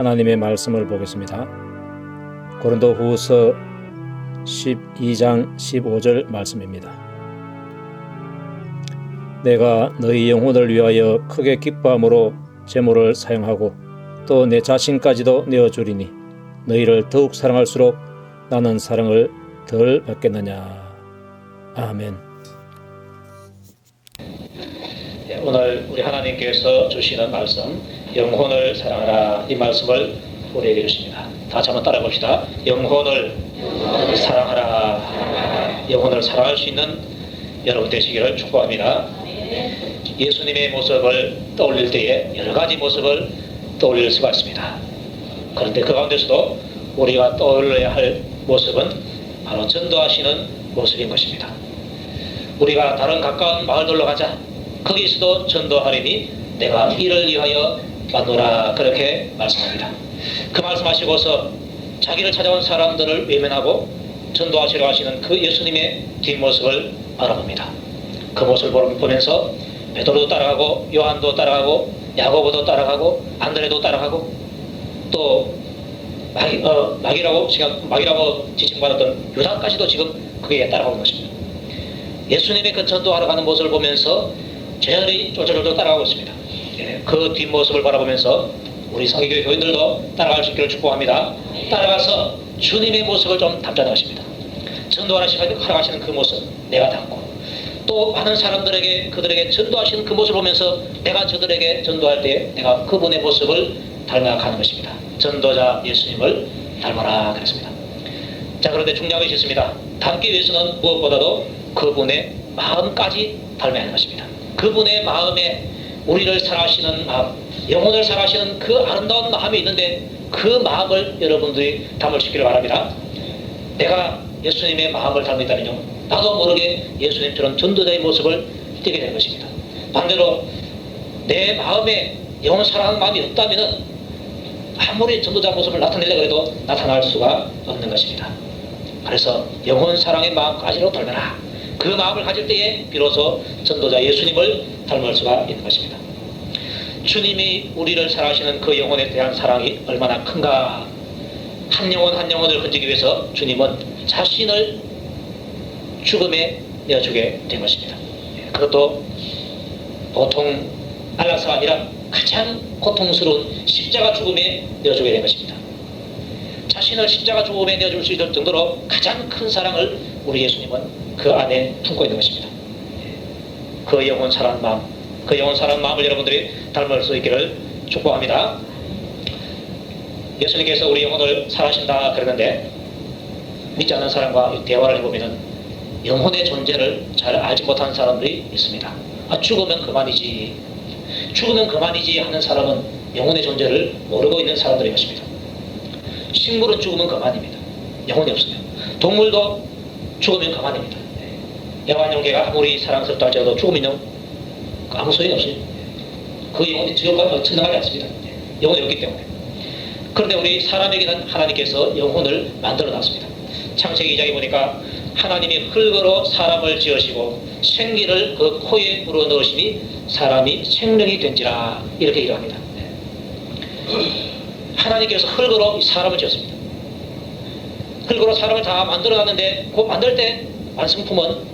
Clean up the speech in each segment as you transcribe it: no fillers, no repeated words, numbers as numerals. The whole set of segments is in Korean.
하나님의 말씀을 보겠습니다. 고린도후서 12장 15절 말씀입니다. 내가 너희 영혼을 위하여 크게 기뻐함으로 제물을 사용하고 또 내 자신까지도 내어주리니 너희를 더욱 사랑할수록 나는 사랑을 덜 받겠느냐. 아멘. 오늘 우리 하나님께서 주시는 말씀, 영혼을 사랑하라, 이 말씀을 우리에게 주십니다. 다 같이 한번 따라 봅시다. 영혼을 사랑하라. 영혼을 사랑할 수 있는 여러분 되시기를 축복합니다. 예수님의 모습을 떠올릴 때에 여러 가지 모습을 떠올릴 수가 있습니다. 그런데 그 가운데서도 우리가 떠올려야 할 모습은 바로 전도하시는 모습인 것입니다. 우리가 다른 가까운 마을들로 가자. 거기서도 전도하리니 내가 이를 위하여 만노라, 그렇게 말씀합니다. 그 말씀하시고서 자기를 찾아온 사람들을 외면하고 전도하시려 하시는 그 예수님의 뒷모습을 바라봅니다. 그 모습을 보면서 베드로도 따라가고 요한도 따라가고 야고보도 따라가고 안드레도 따라가고 또 마귀라고 지칭받았던 유다까지도 지금 그게 따라가는 것입니다. 예수님의 그 전도하러 가는 모습을 보면서 저들이 쫄쫄쫄 따라가고 있습니다. 그 뒷모습을 바라보면서 우리 성의교회 교인들도 따라갈 수 있기를 축복합니다. 따라가서 주님의 모습을 좀 담자는 것입니다. 전도하러 가시는 그 모습 내가 담고 또 많은 사람들에게 그들에게 전도하시는 그 모습을 보면서 내가 저들에게 전도할 때 내가 그분의 모습을 닮아가는 것입니다. 전도자 예수님을 닮아라 그랬습니다. 자, 그런데 중요한 것이 있습니다. 닮기 위해서는 무엇보다도 그분의 마음까지 닮아야 하는 것입니다. 그분의 마음에 우리를 사랑하시는 마음, 영혼을 사랑하시는 그 아름다운 마음이 있는데 그 마음을 여러분들이 담을 수 있기를 바랍니다. 내가 예수님의 마음을 닮는다면요, 나도 모르게 예수님처럼 전도자의 모습을 띠게 되는 것입니다. 반대로 내 마음에 영혼 사랑하는 마음이 없다면 아무리 전도자 모습을 나타내려고 해도 나타날 수가 없는 것입니다. 그래서 영혼 사랑의 마음까지로 닮아라. 그 마음을 가질 때에 비로소 전도자 예수님을 닮을 수가 있는 것입니다. 주님이 우리를 사랑하시는 그 영혼에 대한 사랑이 얼마나 큰가. 한 영혼 한 영혼을 건지기 위해서 주님은 자신을 죽음에 내어주게 된 것입니다. 그것도 보통 안락사가 아니라 가장 고통스러운 십자가 죽음에 내어주게 된 것입니다. 자신을 십자가 죽음에 내어줄 수 있을 정도로 가장 큰 사랑을 우리 예수님은 그 안에 품고 있는 것입니다. 그 영혼 사랑하는 마음, 그 영혼 사랑하는 마음을 여러분들이 닮을 수 있기를 축복합니다. 예수님께서 우리 영혼을 사랑하신다 그랬는데 믿지 않는 사람과 대화를 해보면 영혼의 존재를 잘 알지 못하는 사람들이 있습니다. 죽으면 그만이지, 죽으면 그만이지 하는 사람은 영혼의 존재를 모르고 있는 사람들인 것입니다. 식물은 죽으면 그만입니다. 영혼이 없으면. 동물도 죽으면 그만입니다. 애완용개가 아무리 사랑스럽다 할지라도 죽으면 아무 소용이 없어요. 그 영혼이 지옥과 천당하지 않습니다. 영혼이 없기 때문에. 그런데 우리 사람에게는 하나님께서 영혼을 만들어 놨습니다. 창세기 2장에 보니까 하나님이 흙으로 사람을 지으시고 생기를 그 코에 불어 넣으시니 사람이 생명이 된지라, 이렇게 일합니다. 하나님께서 흙으로 사람을 지었습니다. 흙으로 사람을 다 만들어 놨는데 그 만들 때 완성품은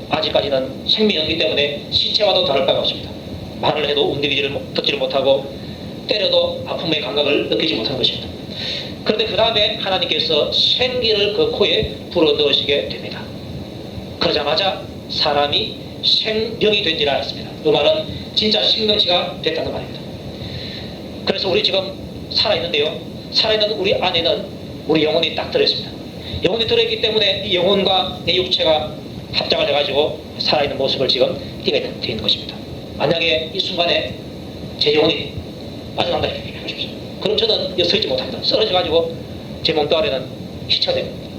아직까지는 생명이기 때문에 시체와도 다를 바가 없습니다. 말을 해도 듣지를 못하고 때려도 아픔의 감각을 느끼지 못하는 것입니다. 그런데 그 다음에 하나님께서 생기를 그 코에 불어 넣으시게 됩니다. 그러자마자 사람이 생명이 된지라 했습니다. 그 말은 진짜 생명체가 됐다는 말입니다. 그래서 우리 지금 살아있는데요, 살아있는 우리 안에는 우리 영혼이 딱 들어있습니다. 영혼이 들어있기 때문에 이 영혼과 내 육체가 합장을 해가지고 살아있는 모습을 지금 띠게 되는 것입니다. 만약에 이 순간에 제 영혼이 빠져나간다 해보십시오. 그럼 저는 서 있지 못합니다. 쓰러져가지고 제 몸뚱아리는 시체가 됩니다.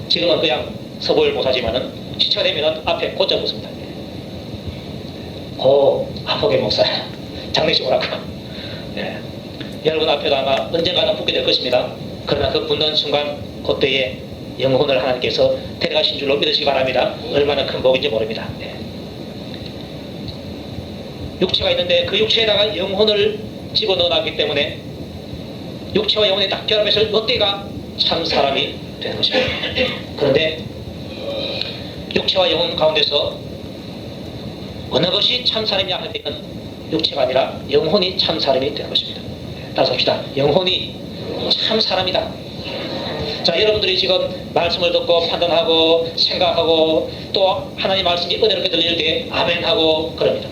지금은 그냥 서 보일 못하지만은 시체가 되면은 앞에 곧자 붙습니다. 고 아프게 목사 장례식 오라고. 여러분 앞에도 아마 언젠가는 붙게 될 것입니다. 그러나 그 붙는 순간 그때에 영혼을 하나님께서 데려가신 줄로 믿으시기 바랍니다. 얼마나 큰 복인지 모릅니다. 육체가 있는데 그 육체에다가 영혼을 집어넣어놨기 때문에 육체와 영혼이 딱 결합해서 이때가 참 사람이 되는 것입니다. 그런데 육체와 영혼 가운데서 어느 것이 참 사람이냐 할 때는 육체가 아니라 영혼이 참 사람이 되는 것입니다. 따라서 합시다. 영혼이 참 사람이다. 자, 여러분들이 지금 말씀을 듣고 판단하고 생각하고 또 하나님 말씀이 은혜롭게 들릴 때 아멘하고 그럽니다.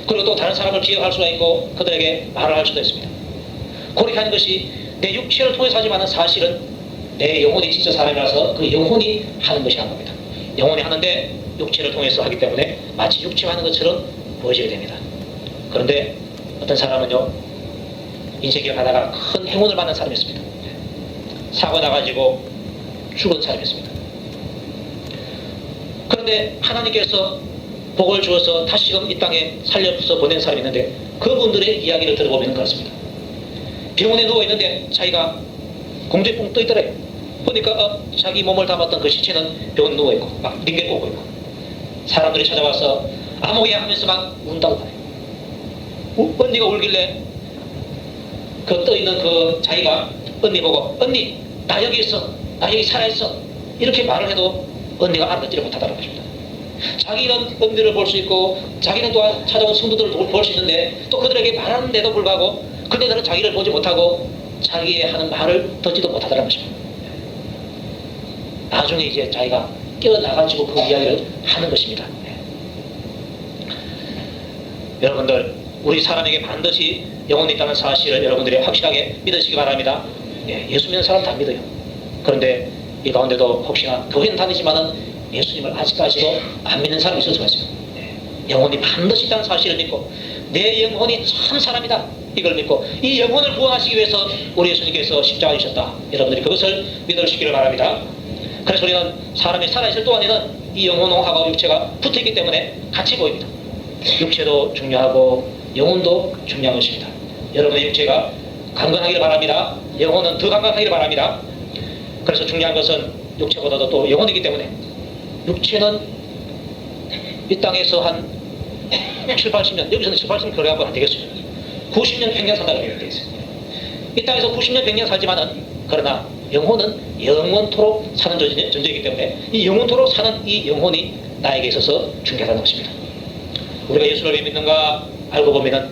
그리고 또 다른 사람을 기억할 수가 있고 그들에게 말을 할 수도 있습니다. 그렇게 하는 것이 내 육체를 통해서 하지만 사실은 내 영혼이 진짜 사람이라서 그 영혼이 하는 것이 한 겁니다. 영혼이 하는데 육체를 통해서 하기 때문에 마치 육체가 하는 것처럼 보여지게 됩니다. 그런데 어떤 사람은요, 인생에 가다가 큰 행운을 받는 사람이었습니다. 사고 나가지고 죽은 사람이었습니다. 그런데 하나님께서 복을 주어서 다시금 이 땅에 살려서 보낸 사람이 있는데 그분들의 이야기를 들어보면 그렇습니다. 병원에 누워있는데 자기가 공중에 뻥 떠있더래요. 보니까 자기 몸을 담았던 그 시체는 병원에 누워있고 막 링겔 꽂고 있고 사람들이 찾아와서 아무개 하면서 막 운다고 하네요. 언니가 울길래 그 떠있는 그 자기가 언니 보고 언니 나 여기 있어, 나 여기 살아있어 이렇게 말을 해도 언니가 알아듣지를 못하다는 것입니다. 자기는 언니를 볼 수 있고 자기는 또한 찾아온 성도들을 볼 수 있는데 또 그들에게 말하는데도 불구하고 그네들은 자기를 보지 못하고 자기의 하는 말을 듣지도 못하다는 것입니다. 나중에 이제 자기가 깨어나가지고 그 이야기를 하는 것입니다. 여러분들, 우리 사람에게 반드시 영혼이 있다는 사실을 여러분들이 확실하게 믿으시기 바랍니다. 예수 믿는 사람 다 믿어요. 그런데 이 가운데도 혹시나 교회는 다니지만은 예수님을 아직까지도 안 믿는 사람이 있을 수가 있어요. 영혼이 반드시 있다는 사실을 믿고 내 영혼이 참 사람이다 이걸 믿고 이 영혼을 구원하시기 위해서 우리 예수님께서 십자가에 지셨다. 여러분들이 그것을 믿으시기를 바랍니다. 그래서 우리는 사람이 살아있을 동안에는 이 영혼하고 육체가 붙어있기 때문에 같이 보입니다. 육체도 중요하고 영혼도 중요한 것입니다. 여러분의 육체가 강건하기를 바랍니다. 영혼은 더 강건하기를 바랍니다. 그래서 중요한 것은 육체보다도 또 영혼이기 때문에 육체는 이 땅에서 한 7, 80년, 여기서는 7, 80년 그래갖고 안 되겠어요. 90년, 100년 산다고 되어 있어요. 이 땅에서 90년, 100년 살지만은 그러나 영혼은 영원토록 사는 존재이기 때문에 이 영원토록 사는 이 영혼이 나에게 있어서 중요하다는 것입니다. 우리가 예수를 왜 믿는가 알고 보면은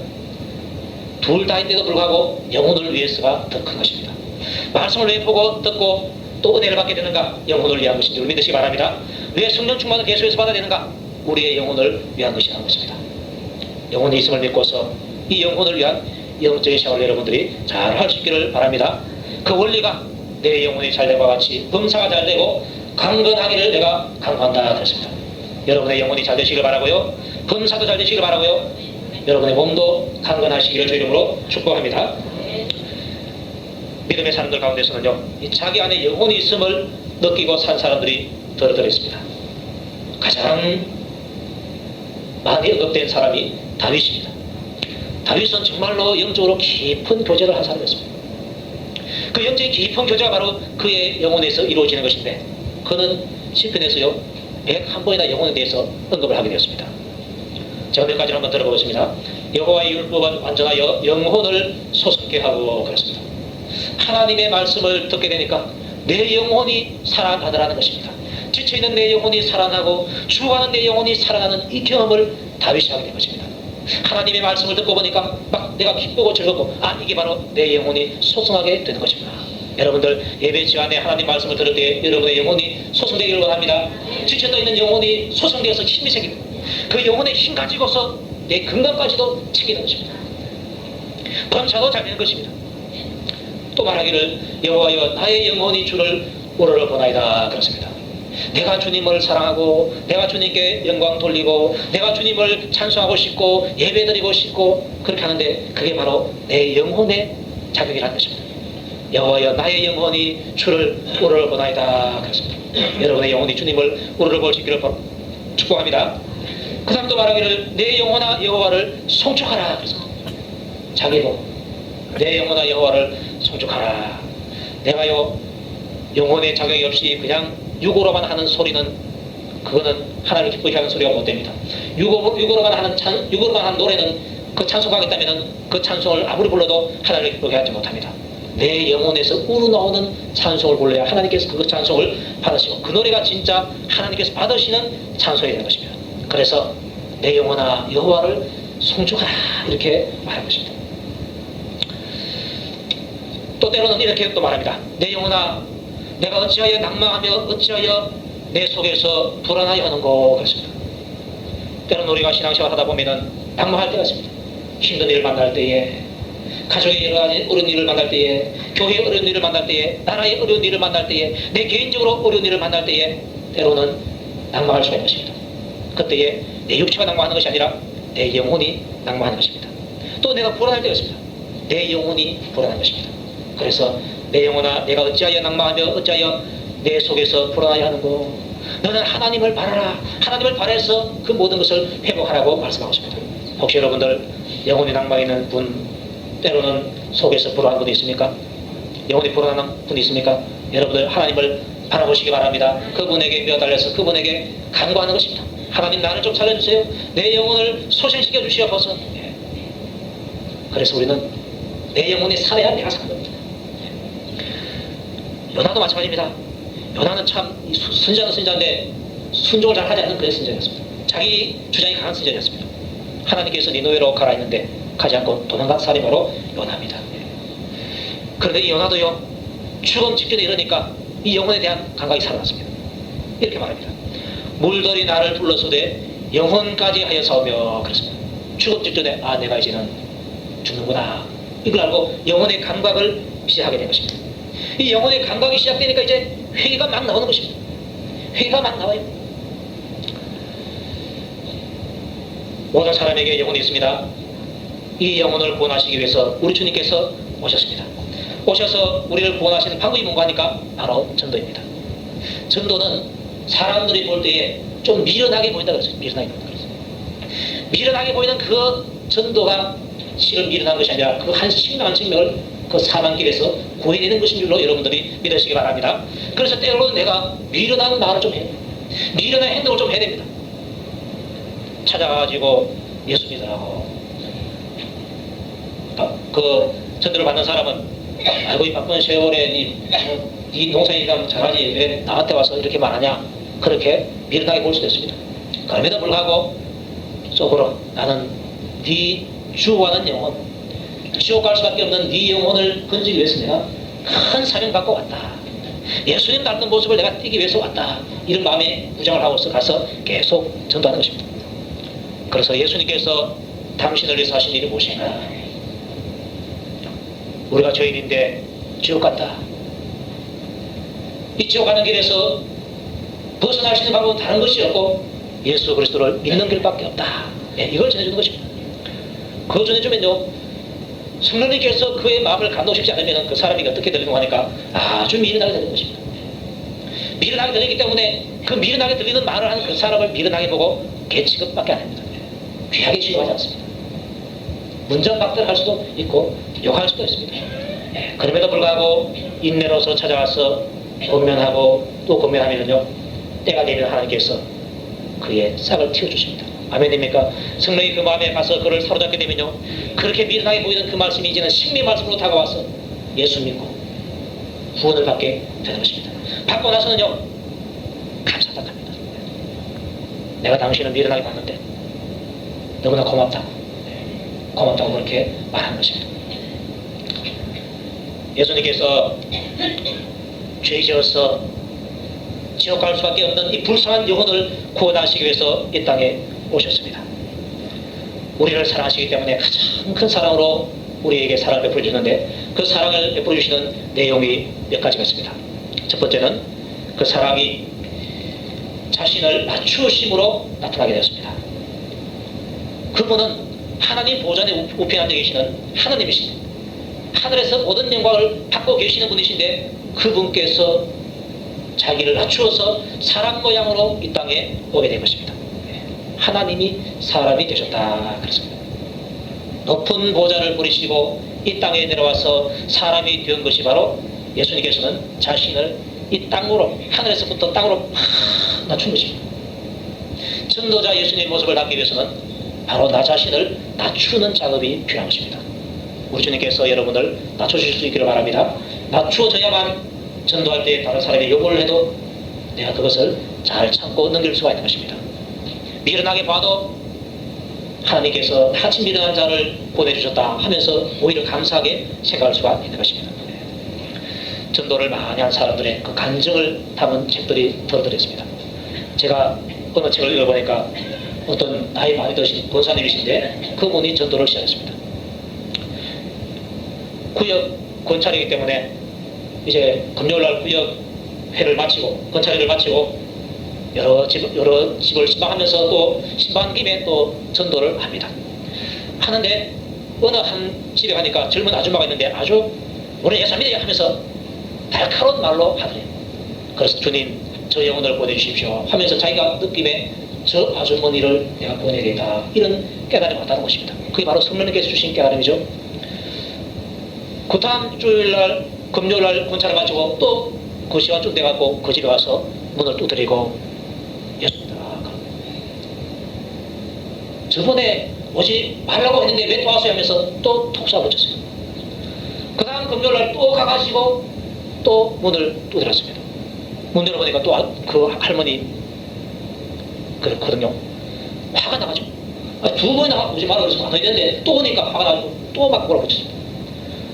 둘 다인데도 불구하고 영혼을 위해서가 더 큰 것입니다. 말씀을 왜 보고 듣고 또 은혜를 받게 되는가? 영혼을 위한 것인 줄 믿으시기 바랍니다. 왜 성령 충만을 계속해서 받아야 되는가? 우리의 영혼을 위한 것이라는 것입니다. 영혼이 있음을 믿고서 이 영혼을 위한 영적인 생활을 여러분들이 잘 할 수 있기를 바랍니다. 그 원리가 내 영혼이 잘됨과 같이 범사가 잘되고 강건하기를 내가 강구한다 그랬습니다. 여러분의 영혼이 잘 되시길 바라고요. 범사도 잘 되시길 바라고요. 여러분의 몸도 강건하시기를 주 이름으로 축복합니다. 믿음의 사람들 가운데서는요, 자기 안에 영혼이 있음을 느끼고 산 사람들이 더러 있습니다. 가장 많이 언급된 사람이 다윗입니다. 다윗은 정말로 영적으로 깊은 교제를 한 사람이었습니다. 그 영적인 깊은 교제가 바로 그의 영혼에서 이루어지는 것인데 그는 시편에서요 101번이나 영혼에 대해서 언급을 하게 되었습니다. 제가 몇 가지를 한번 들어보겠습니다. 여호와의 율법은 완전하여 영혼을 소성케 하고 그랬습니다. 하나님의 말씀을 듣게 되니까 내 영혼이 살아나더라는 것입니다. 지쳐있는 내 영혼이 살아나고 죽어가는 내 영혼이 살아나는 이 경험을 다윗이 하게 된 것입니다. 하나님의 말씀을 듣고 보니까 막 내가 기쁘고 즐겁고 이게 바로 내 영혼이 소성하게 되는 것입니다. 여러분들 예배 시간에 하나님 말씀을 들을 때 여러분의 영혼이 소성되기를 원합니다. 지쳐져 있는 영혼이 소성되어서 힘이 생깁니다. 그 영혼의 힘 가지고서 내 건강까지도 챙기는 것입니다. 범사도 잘 되는 것입니다. 또 말하기를 여호와여 나의 영혼이 주를 우러러 보나이다 그렇습니다. 내가 주님을 사랑하고 내가 주님께 영광 돌리고 내가 주님을 찬송하고 싶고 예배드리고 싶고 그렇게 하는데 그게 바로 내 영혼의 자격이라는 것입니다. 여호와여 나의 영혼이 주를 우러러 보나이다 그렇습니다. 여러분의 영혼이 주님을 우러러 볼 수 있기를 축복합니다. 그 다음도 말하기를 내 영혼아 여호와를 송축하라 그랬습니다. 자기도 내 영혼아 여호와를 송축하라. 내가요 영혼의 자격이 없이 그냥 육으로만 하는 소리는 그거는 하나님을 기쁘게 하는 소리가 못 됩니다. 육으로만 하는 노래는 그 찬송하겠다면 그 찬송을 아무리 불러도 하나님을 기쁘게 하지 못합니다. 내 영혼에서 우러나오는 찬송을 불러야 하나님께서 그 찬송을 받으시고 그 노래가 진짜 하나님께서 받으시는 찬송이 되는 것입니다. 그래서 내 영혼아 여호와를 송축하라 이렇게 말한 것입니다. 또 때로는 이렇게 또 말합니다. 내 영혼아 내가 어찌하여 낭망하며 어찌하여 내 속에서 불안하여 하는고 그렇습니다. 때로는 우리가 신앙생활 하다 보면은 낭망할 때가 있습니다. 힘든 일을 만날 때에 가족의 여러 가지 어려운 일을 만날 때에 교회의 어려운 일을 만날 때에 나라의 어려운 일을 만날 때에 내 개인적으로 어려운 일을 만날 때에 때로는 낭망할 수가 있는 것입니다. 그때에 내 육체가 낭망하는 것이 아니라 내 영혼이 낭망하는 것입니다. 또 내가 불안할 때가 있습니다. 내 영혼이 불안한 것입니다. 그래서 내 영혼아 내가 어찌하여 낭망하며 어찌하여 내 속에서 불안하여 하는고 너는 하나님을 바라라. 하나님을 바라서 그 모든 것을 회복하라고 말씀하고 있습니다. 혹시 여러분들 영혼이 낭망해 있는 분 때로는 속에서 불안한 분이 있습니까? 영혼이 불안한 분이 있습니까? 여러분들 하나님을 바라보시기 바랍니다. 그분에게 매달려서 그분에게 간구하는 것입니다. 하나님 나를 좀 살려주세요. 내 영혼을 소생시켜 주시옵소서. 그래서 우리는 내 영혼이 살아야 내가 사는 겁니다. 요나도 마찬가지입니다. 요나는 참 선지자는 선지자인데 순종을 잘 하지 않는 그런 선지자였습니다. 자기 주장이 강한 선지자였습니다. 하나님께서 니느웨로 가라 했는데 가지 않고 도망간 사람이 바로 요나입니다. 그런데 이 요나도요 죽음 직전에 이러니까 이 영혼에 대한 감각이 살아났습니다. 이렇게 말합니다. 물들이 나를 불러서되 영혼까지 하여 싸우며 그랬습니다. 죽음 직전에 아 내가 이제는 죽는구나 이걸 알고 영혼의 감각을 시작하게 된 것입니다. 이 영혼의 감각이 시작되니까 이제 회개가 막 나오는 것입니다. 회개가 막 나와요. 모든 사람에게 영혼이 있습니다. 이 영혼을 구원하시기 위해서 우리 주님께서 오셨습니다. 오셔서 우리를 구원하시는 방법이 뭔가 하니까 바로 전도입니다. 전도는 사람들이 볼 때에 좀 미련하게 보인다 그랬어요. 미련하게 보인다 그랬어요. 미련하게 보이는 그 전도가 실은 미련한 것이 아니라 그 한 심각한 생명을 그 사망길에서 구해내는 것인 줄로 여러분들이 믿으시기 바랍니다. 그래서 때로는 내가 미련한 말을 좀 해야 됩니다. 미련한 행동을 좀 해야 됩니다. 찾아가지고 예수 믿으라고 그 전도를 받는 사람은 아이고 이 바쁜 세월에 이 농사일이랑 잘하지 왜 나한테 와서 이렇게 말하냐 그렇게 미련하게 볼 수도 있습니다. 그럼에도 불구하고 속으로 나는 네 주와는 영혼 지옥 갈 수밖에 없는 네 영혼을 건지기 위해서 내가 큰 사명 받고 왔다. 예수님 닮은 모습을 내가 띠기 위해서 왔다. 이런 마음에 부정을 하고서 가서 계속 전도하는 것입니다. 그래서 예수님께서 당신을 위해서 하신 일이 무엇인가? 우리가 죄인인데 지옥 간다. 이 지옥 가는 길에서 벗어날 수 있는 방법은 다른 것이 없고 예수 그리스도를 믿는 길밖에 없다. 네, 이걸 전해주는 것입니다. 그걸 전해주면요 성령님께서 그의 마음을 감동시키지 않으면 그 사람이 어떻게 들리는가 하니까 아주 미련하게 들리는 것입니다. 미련하게 들리기 때문에 그 미련하게 들리는 말을 하는 그 사람을 미련하게 보고 개취급밖에 안 합니다. 귀하게 취급하지 않습니다. 문전박대할 수도 있고 욕할 수도 있습니다. 네, 그럼에도 불구하고 인내로서 찾아와서 권면하고 또 권면하면요 때가 되면 하나님께서 그의 싹을 틔워주십니다. 아멘입니까? 성령이 그 마음에 가서 그를 사로잡게 되면요 그렇게 미련하게 보이는 그 말씀이 이제는 생명의 말씀으로 다가와서 예수 믿고 구원을 받게 되는 것입니다. 받고 나서는요 감사하다 합니다. 내가 당신을 미련하게 봤는데 너무나 고맙다고 고맙다고 그렇게 말하는 것입니다. 예수님께서 죄 지어서 지옥 갈 수밖에 없는 이 불쌍한 영혼을 구원하시기 위해서 이 땅에 오셨습니다. 우리를 사랑하시기 때문에 가장 큰 사랑으로 우리에게 사랑을 베풀어 주는데 그 사랑을 베풀어 주시는 내용이 몇 가지가 있습니다. 첫 번째는 그 사랑이 자신을 낮추심으로 나타나게 되었습니다. 그분은 하나님 보좌에 우편에 앉아 계시는 하나님이십니다. 하늘에서 모든 영광을 받고 계시는 분이신데 그분께서 자기를 낮추어서 사람 모양으로 이 땅에 오게 된 것입니다. 하나님이 사람이 되셨다 그랬습니다. 높은 보좌를 버리시고 이 땅에 내려와서 사람이 된 것이 바로 예수님께서는 자신을 이 땅으로 하늘에서부터 땅으로 팍 낮춘 것입니다. 전도자 예수님의 모습을 담기 위해서는 바로 나 자신을 낮추는 작업이 필요한 것입니다. 우리 주님께서 여러분을 낮춰주실 수 있기를 바랍니다. 낮추어져야만 전도할 때 다른 사람이 요구를 해도 내가 그것을 잘 참고 넘길 수가 있는 것입니다. 미련하게 봐도 하나님께서 하친 미련한 자를 보내주셨다 하면서 오히려 감사하게 생각할 수가 있는 것입니다. 전도를 많이 한 사람들의 그 간증을 담은 책들이 덜덜했습니다. 제가 어느 책을 읽어보니까 어떤 나이 많이 드신 권사님이신데 그분이 전도를 시작했습니다. 구역 권찰이기 때문에 이제 금요일날 구역회를 마치고 권찰회를 마치고 여러 집을 신방하면서 또 신방 김에 또 전도를 합니다. 하는데 어느 한 집에 가니까 젊은 아줌마가 있는데 아주 우리 예수 믿어요 하면서 날카로운 말로 하더래요. 그래서 주님 저 영혼을 보내주십시오 하면서 자기가 느낌에 저 아주머니를 내가 보내야 되겠다 이런 깨달음이 왔다는 것입니다. 그게 바로 성령님께서 주신 깨달음이죠. 그 다음 주일날 금요일날 권찰을 마치고 또 그 시간쯤 돼갖고 그 집에 와서 문을 두드리고 예수님아 저번에 오지 말라고 했는데 왜 또 왔어요 하면서 또 톡 쏴붙였어요. 그 다음 금요일날 또 가가지고 또 문을 두드렸습니다. 문 열어보니까 또 그 할머니 그렇거든요. 화가 나가지고 두 번이나 오지 말라고 해서 안 했는데 또 오니까 화가 나가지고 또 막 몰아붙였습니다.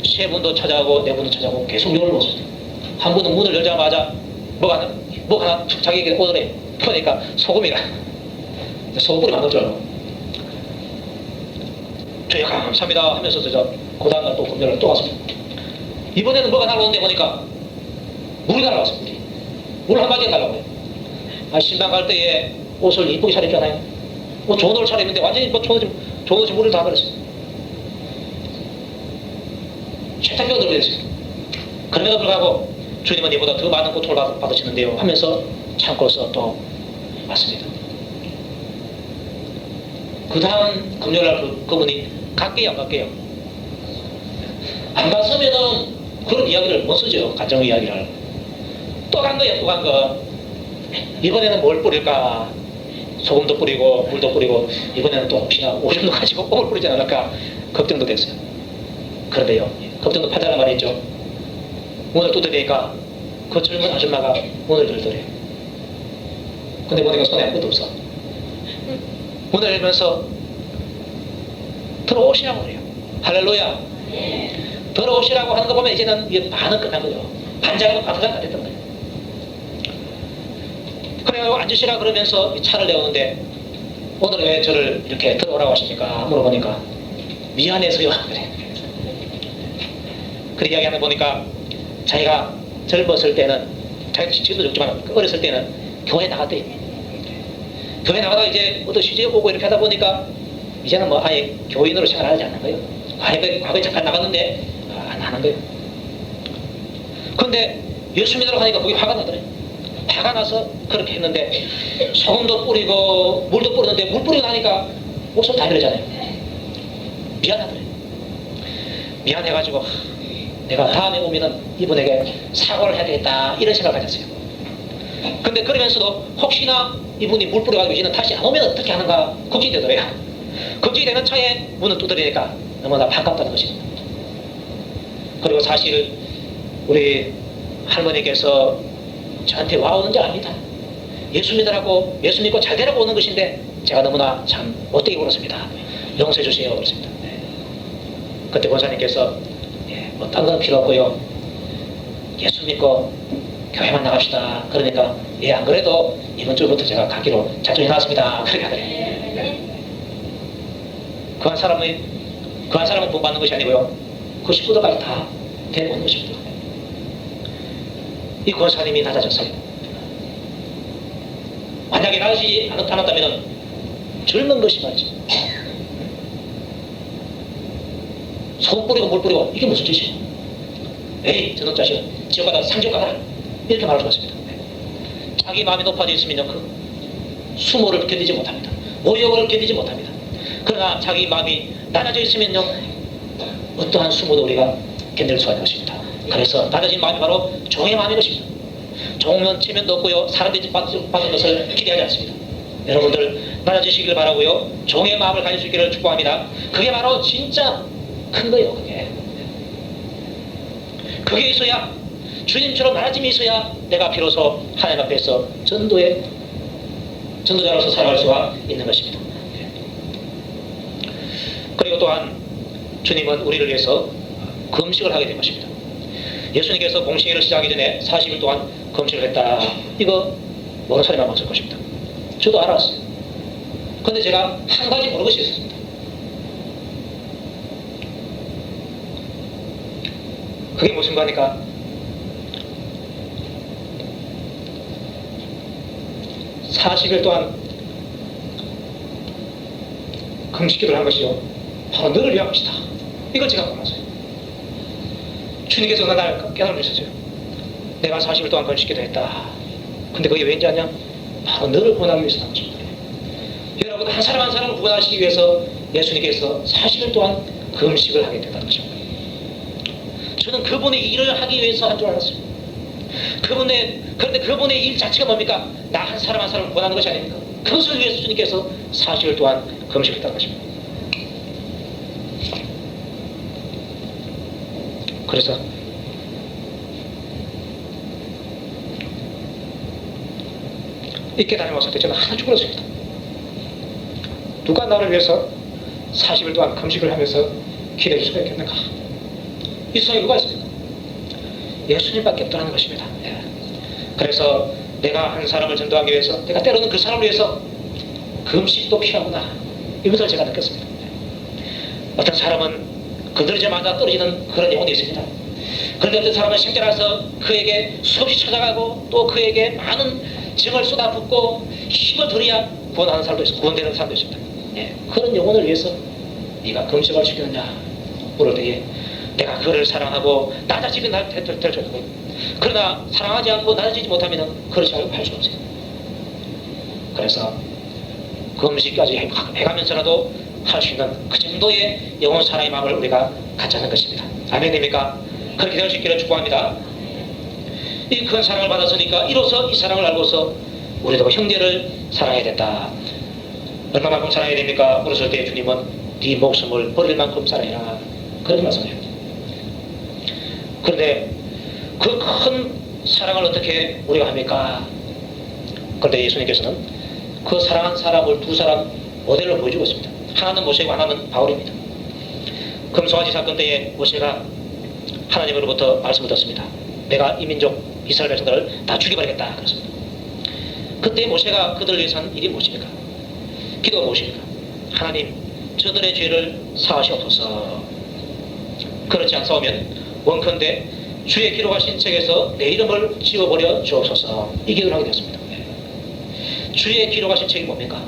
세 분도 찾아가고 네 분도 찾아가고 계속 욕을 먹었습니다. 한 분은 문을 열자마자 뭐가 하나 자기에게 오더래 펴니까 소금이라 소금뿌리 만들 줄 알고 주여 감사합니다 하면서 그 다음날 또 금요일날 또 왔습니다. 이번에는 뭐가 날아오는데 보니까 물이 날아왔습니다. 물 한 바퀴 날아오네요. 신방 갈 때에 옷을 이쁘게 차렸잖아요. 뭐 좋은 옷을 차렸는데 완전히 뭐 좋은 옷에 물을 다 버렸어요. 세탁기가 들어있어요. 그럼에도 불구하고 주님은 이보다 더 많은 고통을 받으시는데요 하면서 참고서 또 왔습니다. 그 다음 금요일날 그분이 갈게요 안 갈게요? 안 갔으면은 그런 이야기를 못 쓰죠. 가정 이야기를. 또 간 거예요. 또 간 거. 이번에는 뭘 뿌릴까? 소금도 뿌리고 물도 뿌리고 이번에는 또 혹시나 오줌도 가지고 뽕을 뿌리지 않을까 걱정도 됐어요. 그런데요 걱정도 파자란 말이 있죠. 문을 두드리니까 그 젊은 아줌마가 문을 열더래요. 근데 보니까 손에 아무것도 없어. 문을 열면서 들어오시라고 그래요. 할렐루야. 들어오시라고 하는 거 보면 이제는 이게 반은 끝난 거죠. 반장은 반장 다 됐던 거예요. 그래가지고 앉으시라 그러면서 차를 내오는데 오늘 왜 저를 이렇게 들어오라고 하십니까? 물어보니까 미안해서요. 그래. 그 이야기하는 보니까 자기가 젊었을 때는 자기도 지금도 젊지만 어렸을 때는 교회 나갔대. 교회 나가다가 이제 어떤 시집에 오고 이렇게 하다 보니까 이제는 뭐 아예 교인으로 생활하지 않는 거예요. 과거에 잠깐 나갔는데 안 하는 거예요. 그런데 예수 믿으러 가니까 그게 화가 나더래. 화가 나서 그렇게 했는데 소금도 뿌리고 물도 뿌리는데 물 뿌리고 나니까 옷을 다 버리잖아요. 미안하더래. 미안해가지고 내가 다음에 오면은 이분에게 사과를 해야 되겠다 이런 생각을 가졌어요. 근데 그러면서도 혹시나 이분이 물 뿌려가지고 이제는 다시 안 오면 어떻게 하는가 걱정이 되더래요. 걱정이 되는 차에 문을 두드리니까 너무나 반갑다는 것입니다. 그리고 사실 우리 할머니께서 저한테 와오는 줄 압니다. 예수 믿으라고 예수 믿고 잘 되라고 오는 것인데 제가 너무나 참 못되게 굴었습니다. 용서해 주세요 그렇습니다. 그때 권사님께서 뭐 딴 건 필요 없고요. 예수 믿고 교회만 나갑시다. 그러니까 안 그래도 이번 주부터 제가 가기로 작정해놨습니다. 그렇게 하더래요. 그 한 사람은 본 받는 것이 아니고요. 그 식구들까지 다 데리고 온 것입니다. 이 권사님이 낮아졌어요. 만약에 낮아지지 않았다면 젊은 것이 맞지. 소금 뿌리고 물 뿌리고 이게 무슨 짓이야? 에이 저놈 자식은 지옥가다 상지옥 가라 이렇게 말할 수 있습니다. 자기 마음이 높아져 있으면 그 수모를 견디지 못합니다. 모욕을 견디지 못합니다. 그러나 자기 마음이 낮아져 있으면요 어떠한 수모도 우리가 견딜 수가 있는 것입니다. 그래서 낮아진 마음이 바로 종의 마음인 것입니다. 종은 체면도 없고요 사람들이 받는 것을 기대하지 않습니다. 여러분들 낮아지시길 바라고요 종의 마음을 가질 수 있기를 축복합니다. 그게 바로 진짜 큰 거예요. 그게 있어야, 주님처럼 나아짐이 있어야 내가 비로소 하나님 앞에서 전도자로서 살아갈 수가 있는 것입니다. 그리고 또한 주님은 우리를 위해서 금식을 하게 된 것입니다. 예수님께서 공생애를 시작하기 전에 40일 동안 금식을 했다. 이거 모르는 사람이 많을 것입니다. 저도 알았어요. 그런데 제가 한 가지 모르는 것이 있었습니다. 그게 무슨 거니까 40일 동안 금식기도를 한 것이요, 바로 너를 위한 것이다. 이걸 제가 몰랐어요. 주님께서 어느 날 깨달아 주셨어요. 내가 40일 동안 금식기도 했다. 근데 그게 왠지 아냐? 바로 너를 구원하기 위해서 한 것입니다. 여러분, 한 사람 한 사람을 구원하시기 위해서 예수님께서 40일 동안 금식을 하게 된다는 것입니다. 저는 그분의 일을 하기 위해서 한 줄 알았어요. 그런데 그분의 일 자체가 뭡니까? 나 한 사람 한 사람을 구원하는 것이 아닙니까? 그것을 위해서 주님께서 40일 동안 금식했다는 것입니다. 그래서 이 깨달음이 왔을 때 저는 하나 죽었습니다. 누가 나를 위해서 40일 동안 금식을 하면서 기도해 줄 수가 있겠는가? 이 세상에 누가 있습니까? 예수님밖에 없다는 것입니다. 그래서 내가 한 사람을 전도하기 위해서, 내가 때로는 그 사람을 위해서 금식도 필요하구나, 이것을 제가 느꼈습니다. 어떤 사람은 건드리자마자 떨어지는 그런 영혼이 있습니다. 그런데 어떤 사람은 생겨나서 그에게 수없이 찾아가고 또 그에게 많은 정을 쏟아붓고 힘을 들여야 구원하는 사람도 있습니다. 구원되는 사람도 있습니다. 그런 영혼을 위해서 네가 금식을 시키느냐 물을 때에 내가 그를 사랑하고 낮아지면 될 정도고, 그러나 사랑하지 않고 낮아지지 못하면 그렇지 않고 할 수 없어요. 그래서 금식까지 해가면서라도 할 수 있는 그 정도의 영혼 사랑의 마음을 우리가 갖자는 것입니다. 아멘입니까? 그렇게 될 수 있기를 축복합니다. 이 큰 사랑을 받았으니까 이로써 이 사랑을 알고서 우리도 형제를 사랑해야 된다. 얼마만큼 사랑해야 됩니까? 물었을 때 주님은 네 목숨을 버릴 만큼 사랑해라, 그런 말씀을 해요. 그런데 그 큰 사랑을 어떻게 우리가 합니까? 그런데 예수님께서는 그 사랑한 사람을 두 사람 모델로 보여주고 있습니다. 하나는 모세고 하나는 바울입니다. 금송아지 사건 때에 모세가 하나님으로부터 말씀을 듣습니다. 내가 이 민족 이스라엘 백성들을 다 죽여버리겠다 그랬습니다. 그때 모세가 그들을 위해서 한 일이 무엇입니까? 기도가 무엇입니까? 하나님, 저들의 죄를 사하시옵소서. 그렇지 않사오면 원컨대 주의 기록하신 책에서 내 이름을 지워버려 주옵소서. 이 기도를 하게 되었습니다. 주의 기록하신 책이 뭡니까?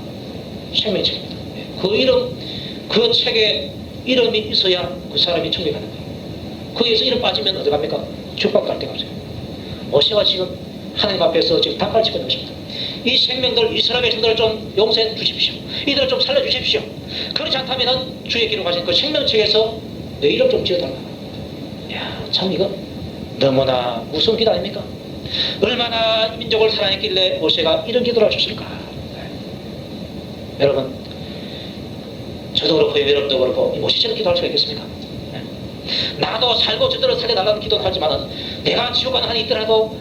생명책입니다. 그 책에 이름이 있어야 그 사람이 천국에 가는 거예요. 거기에서 이름 빠지면 어디 갑니까? 죽밖에 갈 데가 없어요. 모세가 지금 하나님 앞에서 지금 닭발 치고 있는 것입니다. 이 생명들, 이스라엘 백성들을 좀 용서해 주십시오. 이들을 좀 살려주십시오. 그렇지 않다면 주의 기록하신 그 생명책에서 내 이름 좀 지어달라. 이야, 참 이거 너무나 무서운 기도 아닙니까? 얼마나 민족을 사랑했길래 모세가 이런 기도를 하셨을까? 여러분, 저도 그렇고 여러분도 그렇고 모세처럼 기도할 수가 있겠습니까? 나도 살고 저들을 살려달라는 기도는 하지만 내가 지옥 가는 한이 있더라도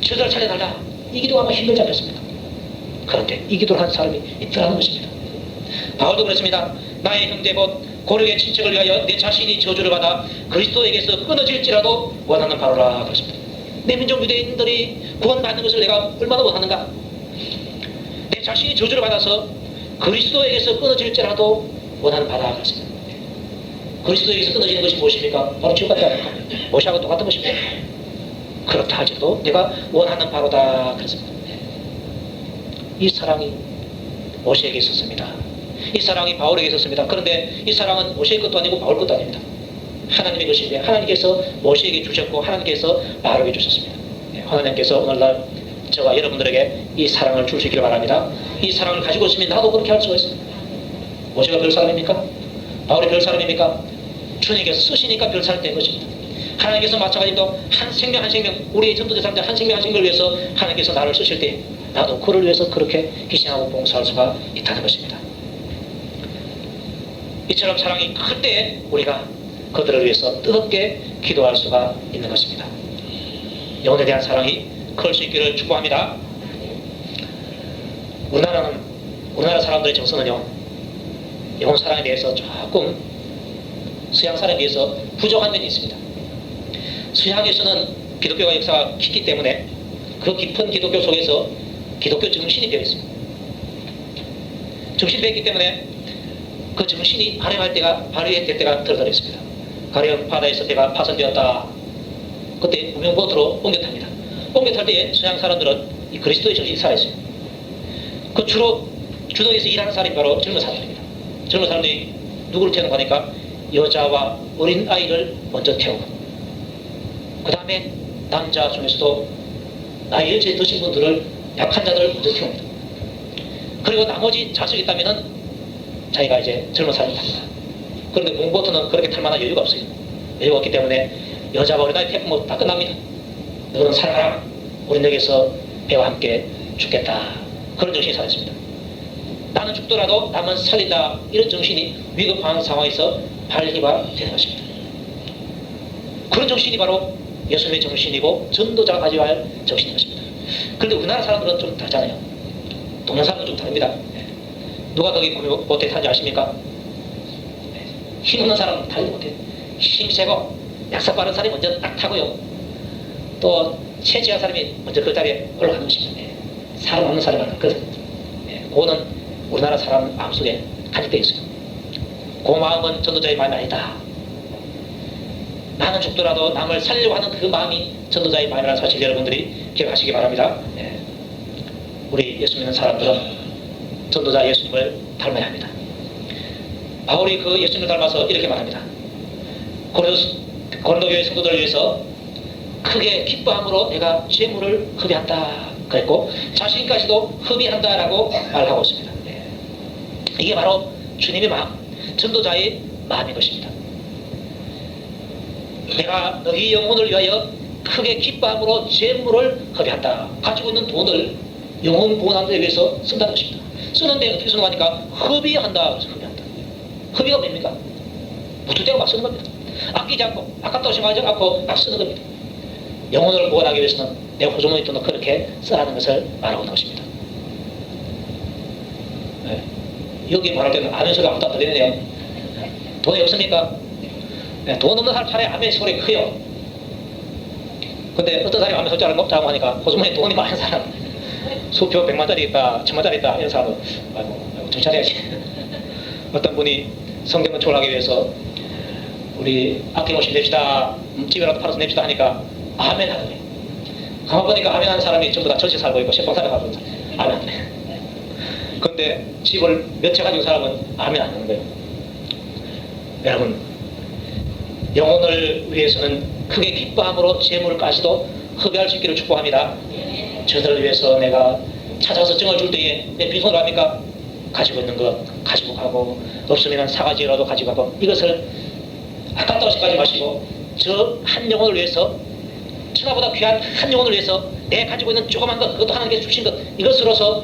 저들을 살려달라, 이 기도가 아마 힘들지 않겠습니까? 그런데 이 기도를 한 사람이 있더라는 것입니다. 바울도 그렇습니다. 나의 형제 곧 고력의 친척을 위하여 내 자신이 저주를 받아 그리스도에게서 끊어질지라도 원하는 바로라 그렇습니다. 내 민족 유대인들이 구원받는 것을 내가 얼마나 원하는가? 내 자신이 저주를 받아서 그리스도에게서 끊어질지라도 원하는 바라 그렇습니다. 그리스도에게서 끊어지는 것이 무엇입니까? 바로 지옥 같지 않을까? 모세하고 똑같은 것입니다. 그렇다 할지라도 내가 원하는 바로다 그렇습니다. 이 사랑이 모세에게 있었습니다. 이 사랑이 바울에게 있었습니다. 그런데 이 사랑은 모세의 것도 아니고 바울 것도 아닙니다. 하나님의 것인데 하나님께서 모세에게 주셨고 하나님께서 바울에게 주셨습니다. 하나님께서 오늘날 저와 여러분들에게 이 사랑을 줄 수 있기를 바랍니다. 이 사랑을 가지고 있으면 나도 그렇게 할 수가 있습니다. 모세가 별 사람입니까? 바울이 별 사람입니까? 주님께서 쓰시니까 별 사람 된 것입니다. 하나님께서 마찬가지로 한 생명 한 생명, 우리의 전도대상자 한 생명 한 생명을 위해서 하나님께서 나를 쓰실 때 나도 그를 위해서 그렇게 희생하고 봉사할 수가 있다는 것입니다. 이처럼 사랑이 클 때 우리가 그들을 위해서 뜨겁게 기도할 수가 있는 것입니다. 영혼에 대한 사랑이 클 수 있기를 축복합니다. 우리나라 사람들의 정서는요, 영혼 사랑에 대해서 조금 서양 사람에 비해서 부족한 면이 있습니다. 서양에서는 기독교가 역사가 깊기 때문에 그 깊은 기독교 속에서 기독교 정신이 되어 있습니다. 정신이 되어 있기 때문에 그 정신이 발휘될 때가 들어들어 있습니다. 가령 바다에서 배가 파손되었다. 그때 무명보트로 옮겨 탑니다. 옮겨 탈 때에 서양 사람들은 이 그리스도의 정신이 살아있어요. 그 주로 주도에서 일하는 사람이 바로 젊은 사람들입니다. 젊은 사람들이 누구를 태우는가 하니까 여자와 어린 아이를 먼저 태우고, 그 다음에 남자 중에서도 나이를 제일 드신 분들을, 약한 자들을 먼저 태웁니다. 그리고 나머지 자식이 있다면은 자기가 이제 젊은 사람이 탑니다. 그런데 무명보트는 그렇게 탈 만한 여유가 없어요. 여유가 없기 때문에 여자가 어린 아이 태우면 다 끝납니다. 너는 살아라. 우린 여기서 배와 함께 죽겠다. 그런 정신이 살아있습니다. 나는 죽더라도 남은 살린다. 이런 정신이 위급한 상황에서 발휘가 되는 것입니다. 그런 정신이 바로 예수님의 정신이고 전도자가 가져야 할 정신인 것입니다. 그런데 우리나라 사람들은 좀 다르잖아요. 동양 사람들은 좀 다릅니다. 누가 거기 보트에 타는지 아십니까? 힘없는 사람은 타지 못해요. 힘 세고 약삭 빠른 사람이 먼저 딱 타고요. 또 체지한 사람이 먼저 그 자리에 올라가는 것입니다. 사람 없는 사람은 그거는 그거는 우리나라 사람 마음속에 간직되어 있어요. 그 마음은 전도자의 마음이 아니다. 나는 죽더라도 남을 살려고 하는 그 마음이 전도자의 마음이라는 사실 여러분들이 기억하시기 바랍니다. 우리 예수 믿는 사람들은 전도자 예수님을 닮아야 합니다. 바울이 그 예수님을 닮아서 이렇게 말합니다. 고린도교회 성도들을 위해서 크게 기뻐함으로 내가 재물을 흡의한다 그랬고, 자신까지도 흡의한다라고 말하고 있습니다. 이게 바로 주님의 마음, 전도자의 마음인 것입니다. 내가 너희 영혼을 위하여 크게 기뻐함으로 재물을 흡의한다. 가지고 있는 돈을 영혼 구원하는 데 위해서 쓴다는 것입니다. 쓰는데 어떻게 쓰는 거니까 흡의한다. 그래서 흡의한다. 흡의가 뭡니까? 무투대고 막 쓰는 겁니다. 아끼지 않고 아깝다고 생각하지 않고 막 쓰는 겁니다. 영혼을 구원하기 위해서는 내 호주머니 돈을 그렇게 써라는 것을 말하고 있는 것입니다. 여기 말할 때는 아멘 소리가 아무도 안 들리네요. 돈이 없습니까? 돈 없는 사람 차라리 아멘 소리가 커요. 근데 어떤 사람이 아멘 소리 잘하고 하니까 호주머니에 돈이 많은 사람, 수표 100만짜리 있다, 1000만짜리 있다, 이런 사람은 아이고 정찰해야지. 어떤 분이 성경 건축을 하기 위해서 우리 아낌없이 냅시다, 집이라도 팔아서 냅시다 하니까 아멘 하더니, 가만 보니까 아멘 하는 사람이 전부 다 전시 살고 있고 세방살에 가고 있는 아멘 하네. 그런데 집을 몇 채 가지고 사람은 아멘 안 하는 거예요. 여러분, 영혼을 위해서는 크게 기뻐함으로 재물까지도 흡의할 수 있기를 축복합니다. 저들을 위해서 내가 찾아서 정을 줄 때에 내 빈손으로 합니까? 가지고 있는 것 가지고 가고, 없으면 사가지라도 가지고 가고, 이것을 아깝다고 생각하지 마시고 저 한 영혼을 위해서, 천하보다 귀한 한 영혼을 위해서 내 가지고 있는 조그만 것, 그것도 하나님께서 주신 것, 이것으로서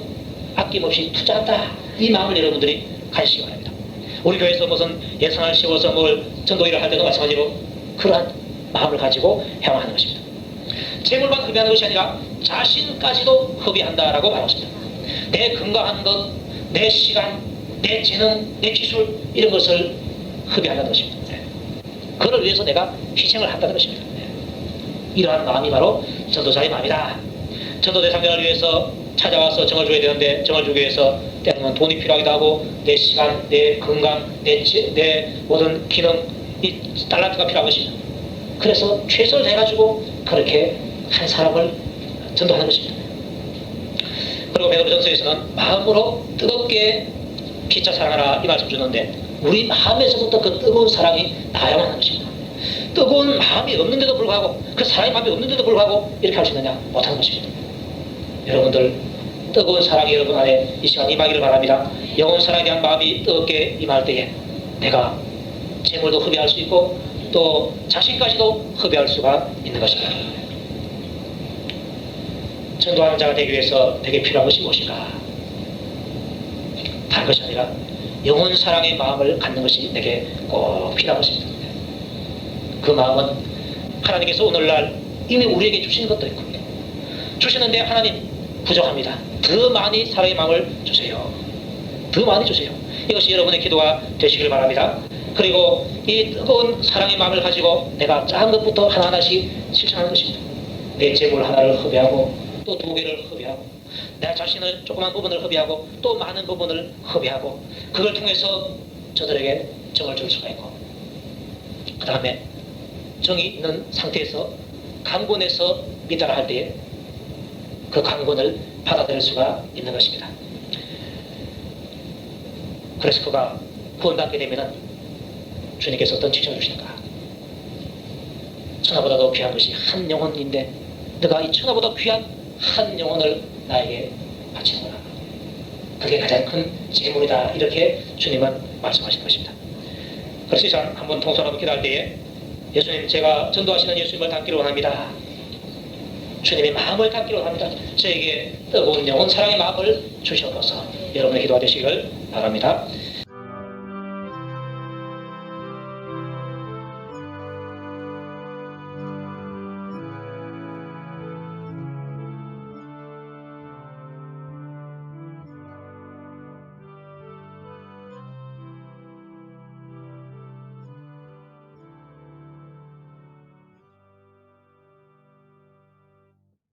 아낌없이 투자한다. 이 마음을 여러분들이 가지시기 바랍니다. 우리 교회에서 무슨 예산을 세워서 뭘 전도일을 할 때도 마찬가지로 그러한 마음을 가지고 행하는 것입니다. 재물만 흡의하는 것이 아니라 자신까지도 흡의한다라고 말하고 있습니다. 내 건강한 것, 내 시간, 내 재능, 내 기술, 이런 것을 흡의한다는 것입니다. 그를 위해서 내가 희생을 한다는 것입니다. 이러한 마음이 바로 전도자의 마음이다. 전도 대상자를 위해서 찾아와서 정을 줘야 되는데 정을 주기 위해서 때로는 돈이 필요하기도 하고, 내 시간, 내 건강, 내 모든 기능, 이 달란트가 필요한 것입니다. 그래서 최선을 다해가지고 그렇게 한 사람을 전도하는 것입니다. 그리고 베드로전서에서는 마음으로 뜨겁게 피차 사랑하라 이 말씀 주는데, 우리 마음에서부터 그 뜨거운 사랑이 나야만 하는 것입니다. 뜨거운 마음이 없는데도 불구하고, 그 사랑의 마음이 없는데도 불구하고 이렇게 할 수 있느냐? 못하는 것입니다. 여러분들, 뜨거운 사랑이 여러분 안에 이 시간 임하기를 바랍니다. 영혼 사랑에 대한 마음이 뜨겁게 임할 때에 내가 재물도 흡의할 수 있고 또 자신까지도 흡의할 수가 있는 것입니다. 전도하는 자가 되기 위해서 내게 필요한 것이 무엇인가? 다른 것이 아니라 영혼 사랑의 마음을 갖는 것이 내게 꼭 필요한 것입니다. 그 마음은 하나님께서 오늘날 이미 우리에게 주신 것도 있고 주시는데 하나님 부족합니다. 더 많이 사랑의 마음을 주세요. 더 많이 주세요. 이것이 여러분의 기도가 되시길 바랍니다. 그리고 이 뜨거운 사랑의 마음을 가지고 내가 작은 것부터 하나하나씩 실천하는 것입니다. 내 재물 하나를 허비하고 또 2개를 허비하고 내 자신을 조그만 부분을 허비하고 또 많은 부분을 허비하고 그걸 통해서 저들에게 정을 줄 수가 있고 그 다음에 정이 있는 상태에서 강권해서 믿으라 할 때에 그 강권을 받아들일 수가 있는 것입니다. 그래서 그가 구원받게 되면 주님께서 어떤 칭찬을 주시는가? 천하보다도 귀한 것이 한 영혼인데 너가 이 천하보다 귀한 한 영혼을 나에게 바치는구나. 그게 가장 큰 재물이다. 이렇게 주님은 말씀하시는 것입니다. 그래서 이상 한번 통성하고 기도할 때에 예수님, 제가 전도하시는 예수님을 닮기로 원합니다. 주님의 마음을 닮기로 원합니다. 저에게 뜨거운 영혼 사랑의 마음을 주시옵소서. 여러분의 기도가 되시길 바랍니다.